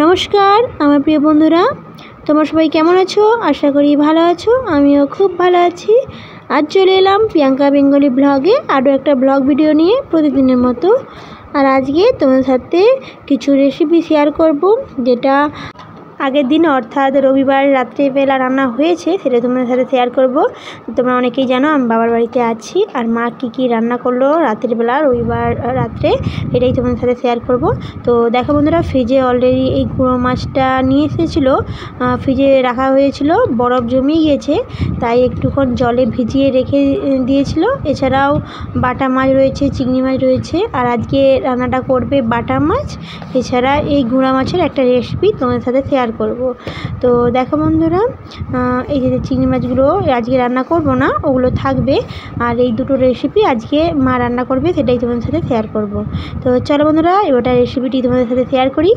নমস্কার আমার প্রিয় বন্ধুরা, তোমরা সবাই কেমন আছো? আশা করি ভালো আছো। আমিও খুব ভালো আছি। আজ চলে এলাম প্রিয়াঙ্কা বেঙ্গলি ব্লগে আরও একটা ব্লগ ভিডিও নিয়ে প্রতিদিনের মতো। আর আজকে তোমাদের সাথে কিছু রেসিপি শেয়ার করব, যেটা আগের দিন অর্থাৎ রবিবার রাত্রিবেলা রান্না হয়েছে, সেটা তোমাদের সাথে শেয়ার করব। তোমরা অনেকেই জানো আমি বাবার বাড়িতে আছি, আর মা কী রান্না করলো রাত্রিবেলা রবিবার রাত্রে, এটাই তোমাদের সাথে শেয়ার করব। তো দেখো বন্ধুরা, ফ্রিজে অলরেডি এই গুঁড়ো মাছটা নিয়ে এসেছিলো, ফ্রিজে রাখা হয়েছিল, বরফ জমিয়ে গিয়েছে, তাই একটুক্ষণ জলে ভিজিয়ে রেখে দিয়েছিল। এছাড়াও বাটা মাছ রয়েছে, চিংড়ি মাছ রয়েছে, আর আজকে রান্নাটা করবে বাটা মাছ। এছাড়া এই গুঁড়া মাছের একটা রেসিপি তোমাদের সাথে শেয়ার করব। তো দেখো বন্ধুরা, এই যে চিংড়ি মাছগুলো আজকে রান্না করব না, ওগুলো থাকবে। আর এই দুটো রেসিপি আজকে মা রান্না করবে, সেটাই তোমাদের সাথে শেয়ার করব। তো চলো বন্ধুরা, এবার রেসিপিটি তোমাদের সাথে শেয়ার করি।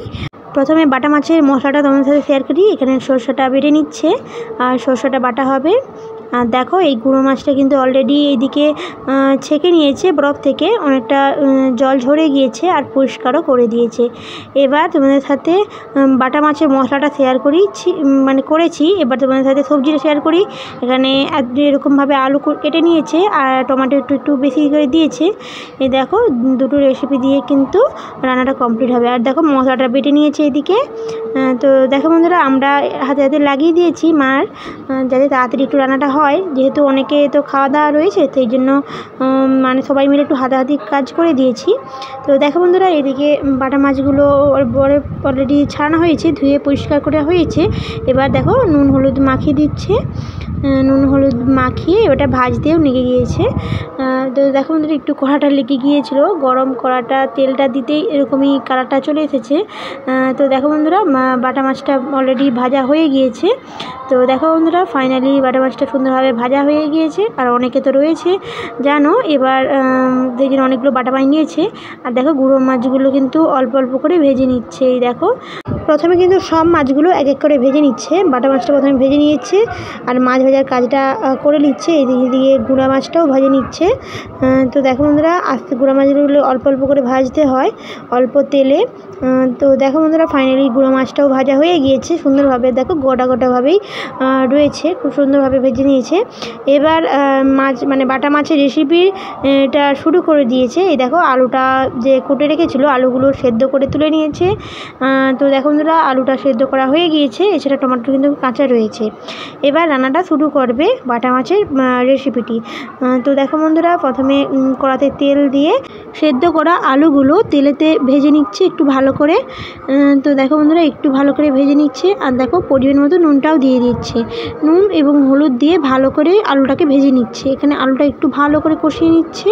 প্রথমে বাটা মাছের মশলাটা তোমাদের সাথে শেয়ার করি। এখানে সরষেটা বেটে নিচ্ছে, আর সরষেটা বাটা হবে। আর দেখো এই গুঁড়ো মাছটা কিন্তু অলরেডি এইদিকে ছেঁকে নিয়েছে, বরফ থেকে অনেকটা জল ঝরে গিয়েছে, আর পরিষ্কারও করে দিয়েছে। এবার তোমাদের সাথে বাটা মাছের মশলাটা শেয়ার করি, করেছি। এবার তোমাদের সাথে সবজিটা শেয়ার করি। এখানে এরকমভাবে আলু কেটে নিয়েছে, আর টমেটো একটু বেশি করে দিয়েছে। এই দেখো দুটো রেসিপি দিয়ে কিন্তু রান্নাটা কমপ্লিট হবে। আর দেখো মশলাটা বেটে নিয়েছে এদিকে। তো দেখো বন্ধুরা, আমরা হাতে হাতে লাগিয়ে দিয়েছি মার, যাতে তাড়াতাড়ি একটু রান্নাটা হয়। যেহেতু অনেকে তো খাওয়া দাওয়া রয়েছে, সেই জন্য সবাই মিলে একটু হাতাহাতি কাজ করে দিয়েছি। তো দেখো বন্ধুরা, এদিকে বাটা মাছগুলো অলরেডি ছাড়ানো হয়েছে, ধুয়ে পরিষ্কার করা হয়েছে। এবার দেখো নুন হলুদ মাখিয়ে দিচ্ছে, নুন হলুদ মাখিয়ে ওটা ভাজতেও লেগে গিয়েছে। তো দেখো বন্ধুরা, একটু কড়াটা লেগে গিয়েছিল, গরম কড়াটা তেলটা দিতেই এরকমই কালারটা চলে এসেছে। তো দেখো বন্ধুরা, বাটা মাছটা অলরেডি ভাজা হয়ে গিয়েছে। তো দেখো বন্ধুরা, ফাইনালি বাটা মাছটা সুন্দরভাবে ভাজা হয়ে গিয়েছে। আর অনেকে তো রয়েছে জানো, এবার দেখুন অনেকগুলো বাটা মাছ নিয়েছে। আর দেখো গুঁড়ো মাছগুলো কিন্তু অল্প অল্প করে ভেজে নিচ্ছে। এই দেখো প্রথমে কিন্তু সব মাছগুলো এক এক করে ভেজে নিচ্ছে। বাটা মাছটা প্রথমে ভেজে নিয়েছে, আর মাছ ভাজার কাজটা করে নিচ্ছে। এদিকে দিয়ে গুঁড়া মাছটাও ভেজে নিচ্ছে। তো দেখো বন্ধুরা, আস্তে গুঁড়া মাছগুলো অল্প অল্প করে ভাজতে হয়, অল্প তেলে। তো দেখো বন্ধুরা, ফাইনালি গুঁড়ো মাছটাও ভাজা হয়ে গিয়েছে সুন্দরভাবে। দেখো গোটা গোটাভাবেই রয়েছে, খুব সুন্দরভাবে ভেজে নিয়েছে। এবার মাছ বাটা মাছের রেসিপি এটা শুরু করে দিয়েছে। এই দেখো আলুটা যে কুটে রেখেছিল, আলুগুলো সেদ্ধ করে তুলে নিয়েছে। তো দেখো বন্ধুরা, আলুটা সেদ্ধ করা হয়ে গিয়েছে। এছাড়া টমেটো কিন্তু কাঁচা রয়েছে। এবার রান্নাটা শুরু করবে বাটা মাছের রেসিপিটি। তো দেখো বন্ধুরা, প্রথমে কড়াতে তেল দিয়ে সেদ্ধ করা আলুগুলো তেলেতে ভেজে নিচ্ছে একটু ভালো করে। তো দেখো বন্ধুরা, একটু ভালো করে ভেজে নিচ্ছে। আর দেখো পরিমাণ মতো নুনটাও দিয়ে দিচ্ছে, নুন এবং হলুদ দিয়ে ভালো করে আলুটাকে ভেজে নিচ্ছে। এখানে আলুটা একটু ভালো করে কষিয়ে নিচ্ছে।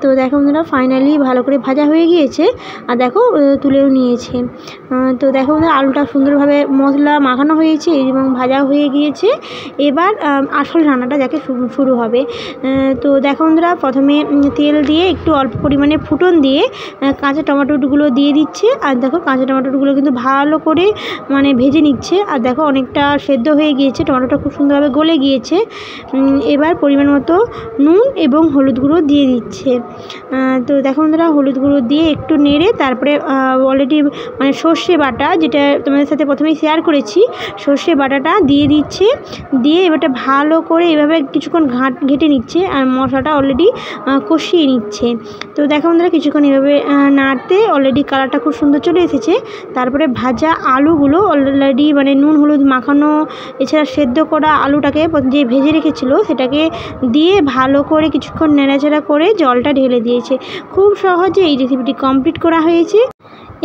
তো দেখো বন্ধুরা, ফাইনালি ভালো করে ভাজা হয়ে গিয়েছে। আর দেখো তুলেও নিয়েছে। তো দেখো বন্ধুরা, আলুটা সুন্দরভাবে মশলা মাখানো হয়েছে এবং ভাজা হয়ে গিয়েছে। এবার আসল রান্নাটা যাকে শুরু হবে। তো দেখো বন্ধুরা, প্রথমে তেল দিয়ে একটু অল্প পরিমাণে ফুটন দিয়ে কাঁচা টমেটোগুলো দিয়ে দিচ্ছে। আর দেখো কাঁচা টমেটোগুলো কিন্তু ভালো করে ভেজে নিচ্ছে। আর দেখো অনেকটা সেদ্ধ হয়ে গিয়েছে, টমেটোটা খুব সুন্দরভাবে গলে গিয়েছে। এবার পরিমাণ মতো নুন এবং হলুদ গুঁড়ো দিয়ে দিচ্ছে। তো দেখো বন্ধুরা, হলুদ গুঁড়ো দিয়ে একটু নেড়ে তারপরে অলরেডি সর্ষে বাটা, যেটা তোমাদের সাথে প্রথমেই শেয়ার করেছি, সর্ষে বাটাটা দিয়ে দিচ্ছে। দিয়ে এবারটা ভালো করে এভাবে কিছুক্ষণ ঘেটে নিচ্ছে, আর মশলাটা অলরেডি কষিয়ে নিচ্ছে। তো দেখো বন্ধুরা, কিছুক্ষণ এভাবে নাড়তে অলরেডি কালারটা খুব সুন্দর চলে এসেছে। তারপরে ভাজা আলুগুলো অলরেডি নুন হলুদ মাখানো, এছাড়া সেদ্ধ করা আলুটাকে যে ভেজে রেখেছিল সেটাকে দিয়ে ভালো করে কিছুক্ষণ নেড়াচাড়া করে জলটা ঢেলে দিয়েছে। খুব সহজে এই রেসিপিটি কমপ্লিট করা হয়েছে।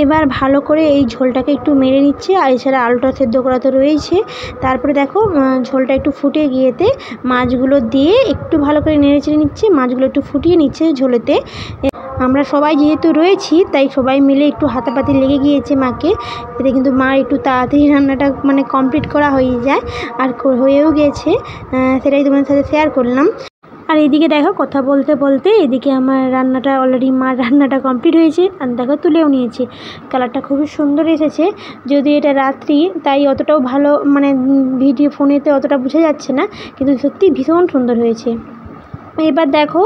এবার ভালো করে এই ঝোলটাকে একটু মেরে নিচ্ছে। আর এছাড়া আলুটা সেদ্ধ করা তো রয়েছে। তারপরে দেখো ঝোলটা একটু ফুটে গিয়েতে মাছগুলো দিয়ে একটু ভালো করে নেড়ে চেড়ে নিচ্ছে, মাছগুলো একটু ফুটিয়ে নিচ্ছে ঝোলেতে। আমরা সবাই যেহেতু রয়েছি, তাই সবাই মিলে একটু হাতাপাতি লেগে গিয়েছে মাকে, এতে কিন্তু মা একটু তাড়াতাড়ি রান্নাটা কমপ্লিট করা হয়ে যায়, আর হয়েও গেছে। সেটাই তোমাদের সাথে শেয়ার করলাম। আর এদিকে দেখো কথা বলতে বলতে এদিকে আমার রান্নাটা অলরেডি মার রান্নাটা কমপ্লিট হয়েছে। আর দেখো তুলেও নিয়েছি, কালারটা খুবই সুন্দর এসেছে। যদি এটা রাত্রি, তাই অতটাও ভালো ভিডিও ফোনেতে অতটা বোঝা যাচ্ছে না, কিন্তু সত্যি ভীষণ সুন্দর হয়েছে। এবার দেখো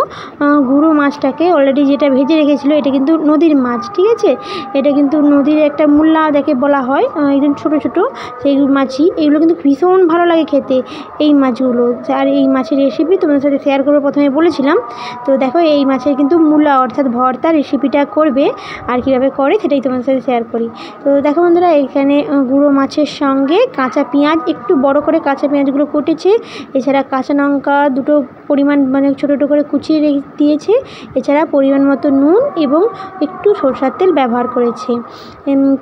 গুঁড়ো মাছটাকে অলরেডি যেটা ভেজে রেখেছিল, এটা কিন্তু নদীর মাছ, ঠিক আছে। এটা কিন্তু নদীর একটা মূল্যা দেখে বলা হয়, একদম ছোটো ছোটো সেই মাছই। এগুলো কিন্তু ভীষণ ভালো লাগে খেতে এই মাছগুলো। আর এই মাছের রেসিপি তোমাদের সাথে শেয়ার করবো, প্রথমে বলেছিলাম। তো দেখো এই মাছের কিন্তু মূল্যা অর্থাৎ ভর্তা রেসিপিটা করবে, আর কীভাবে করে সেটাই তোমাদের সাথে শেয়ার করি। তো দেখো বন্ধুরা, এখানে গুঁড়ো মাছের সঙ্গে কাঁচা পেঁয়াজ, একটু বড় করে কাঁচা পেঁয়াজগুলো কুটেছে, এছাড়া কাঁচা লঙ্কা দুটো পরিমাণ মানে ছোটো ছোটো করে কুচিয়ে দিয়েছে, এছাড়া পরিমাণ মতো নুন এবং একটু সরষের তেল ব্যবহার করেছে।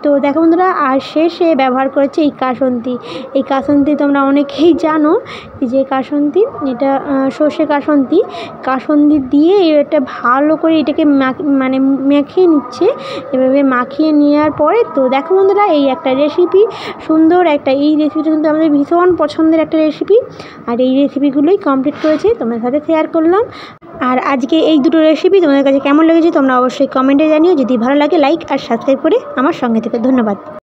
তো দেখো বন্ধুরা, আর শেষে ব্যবহার করেছে এই কাসন্দি। এই কাসন্দি তোমরা অনেকেই জানো যে কাসন্দি, এটা সর্ষে কাসন্দি দিয়ে এটা ভালো করে এটাকে মানে মাখিয়ে নিচ্ছে। এভাবে মাখিয়ে নেওয়ার পরে তো দেখো বন্ধুরা, এই একটা রেসিপি, সুন্দর একটা, এই রেসিপিটা কিন্তু আমাদের ভীষণ পছন্দের একটা রেসিপি। আর এই রেসিপিগুলোই কমপ্লিট করেছে, তোমাদের সাথে শেয়ার করলাম। আর আজকে এই দুটো রেসিপি তোমাদের কাছে কেমন লেগেছে তোমরা অবশ্যই কমেন্টে জানিও। যদি ভালো লাগে লাইক আর সাবস্ক্রাইব করে আমার সঙ্গে থেকে। ধন্যবাদ।